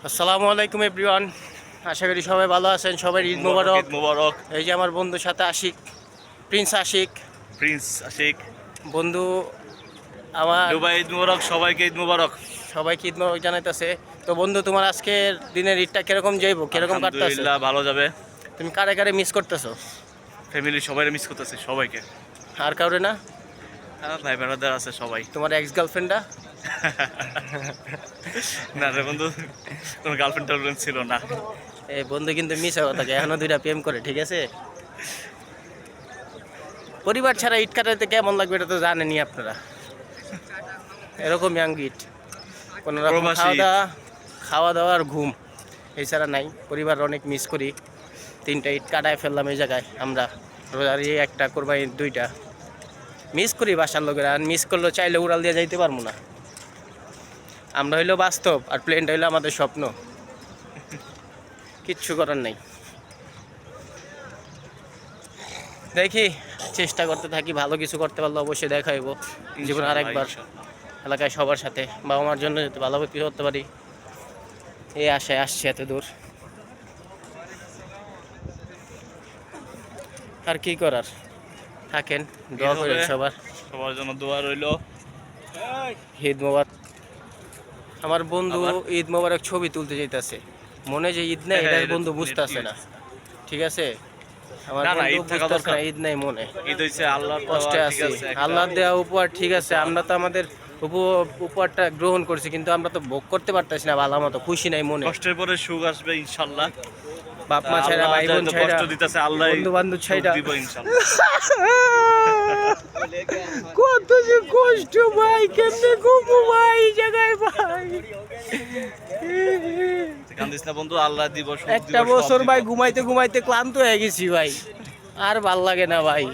আসসালামু আলাইকুম এভরিওয়ান, আশা করি সবাই ভালো আছেন। সবাই ঈদ মোবারক। ঈদ মোবারক। এই যে আমার বন্ধুর সাথে আশিক, প্রিন্স আশিক, বন্ধু আমার। দুবাই ঈদ মোবারক, সবাইকে ঈদ মোবারক। সবাইকে ঈদ মোবারক জানাইতেছে। তো বন্ধু, তোমার আজকের দিনের ঈদটা কিরকম যাইব, কিরকম কাটতেছে? আলহামদুলিল্লাহ ভালো যাবে। তুমি কারে কারে মিস করতেছো? ফ্যামিলি সবাই মিস করতেছে, সবাইকে। আর কাউরে না? হ্যাঁ, ভাই ব্রাদার আছে সবাই। তোমার এক্স গার্লফ্রেন্ডটা? না রে বন্ধু, কোনো গার্লফ্রেন্ড টার্লফ্রেন্ড ছিল না। এই বন্ধু কিন্তু মিস হওয়া থাকে, এখনো দুইটা প্রেম করে, ঠিক আছে? পরিবার ছাড়া ঈদ কাটাতে কেমন লাগবে এটা তো জানেনই আপনারা। এরকম ইয়াং ঈদ, কোনো রকম প্রবাসী ঈদ। খাওয়া দাওয়া আর ঘুম, এছাড়া নাই। পরিবার অনেক মিস করি। 3টা ঈদ কাটায় ফেললাম এই জায়গায় আমরা। রোজার একটা, কোরবানি দুইটা। মিস করি বাসার লোকেরা, আর মিস করলেও চাইলে উড়াল দিয়ে যাইতে পারবো না। আমরা হইলো বাস্তব, আর প্লেনটা হইলো আমাদের স্বপ্ন। কিচ্ছু করার নাই। দেখি, চেষ্টা করতে থাকি, ভালো কিছু করতে পারলে অবশ্যই দেখা হইব জীবনে আরেকবার। এলাকায় সবার সাথে বাবা মার জন্য যাতে ভালো কিছু করতে পারি, এই আশায় আসছি এত দূর। আর কি করার, থাকেন, দোয়া করেন সবার জন্য দোয়া রইল। ঈদ মোবারক। আমার বন্ধু ঈদ মোবারক ছবি তুলতে যাইতেছে, মনে যে ঈদ নাই এটা বন্ধু বুঝতেছে না, ঠিক আছে? আমার বন্ধু বুঝতেছে না ঈদ নাই মনে। ঈদ হইছে আল্লাহর কষ্টে দেওয়া, আছে, ঠিক আছে, আল্লাহর দেওয়া উপহার, ঠিক আছে? আমরা তো আমাদের উপহারটা গ্রহণ করছি, কিন্তু আমরা তো ভোগ করতে পারতেছি না ভালো মতো, খুশি নাই মনে। কষ্টের পরে সুখ আসবে ইনশাআল্লাহ। বাপ মা ছাড়া, ভাই বোন ছাড়া, কষ্ট দিতেছে আল্লাহ, বন্ধু বান্ধব ছাড়া দিব ইনশাআল্লাহ। কত যে কষ্ট ভাই, কেমনে ঘুমো ভাই এই জায়গায় ভাই। কান্দিস না বন্ধু, আল্লাহ দিব, সুখ দিব, একটা বছর ভাই ঘুমাইতে ঘুমাইতে ক্লান্ত হয়ে গেছি ভাই, আর ভাল লাগে না ভাই।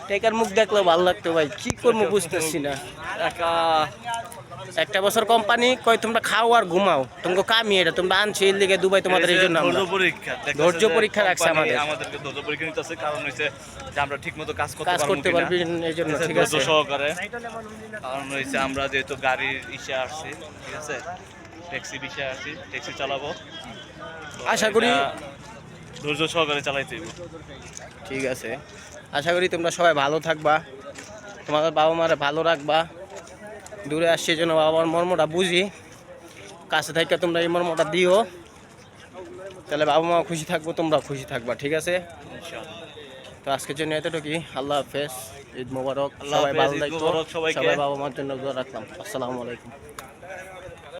টেকার মুখ দেখলে ভাল লাগতো ভাই, কি করবো বুঝতেছি না। একা একটা বছর কোম্পানি কয় তোমরা খাও আর ঘুমাও, তোমাকে কামি এটা তোমরা আনছো এর লিগে দুবাই তোমাদের এই জন্য। ধৈর্য পরীক্ষা, ধৈর্য পরীক্ষা রাখছে আমাদেরকে ধৈর্য পরীক্ষা নিতেছে, কারণ হইছে যে আমরা ঠিকমতো কাজ করতে পারবি এই জন্য, ঠিক আছে? ধৈর্য সহকারে, কারণ হইছে আমরা যেহেতু গাড়ির ইসে আসছি, ঠিক আছে, ট্যাক্সি বিষয়ে আসছি, ট্যাক্সি চালাবো, আশা করি ধৈর্য সহকারে চালাইতে হইব। ঠিক আছে, আশা করি তোমরা সবাই ভালো থাকবা, তোমাদের বাবা মারা ভালো রাখবা। দূরে আসছে জন্য বাবা মার মর্মটা বুঝি, কাছে থেকে তোমরা এই মর্মটা দিও, তাহলে বাবা মা খুশি থাকবো, তোমরা খুশি থাকবা, ঠিক আছে? তো আজকের জন্য এতটুকুই। আল্লাহ হাফেজ, ঈদ মোবারক, সবাই ভালো থাকবো, সবাই বাবা মার জন্য দোয়া রাখলাম। আসসালামু আলাইকুম।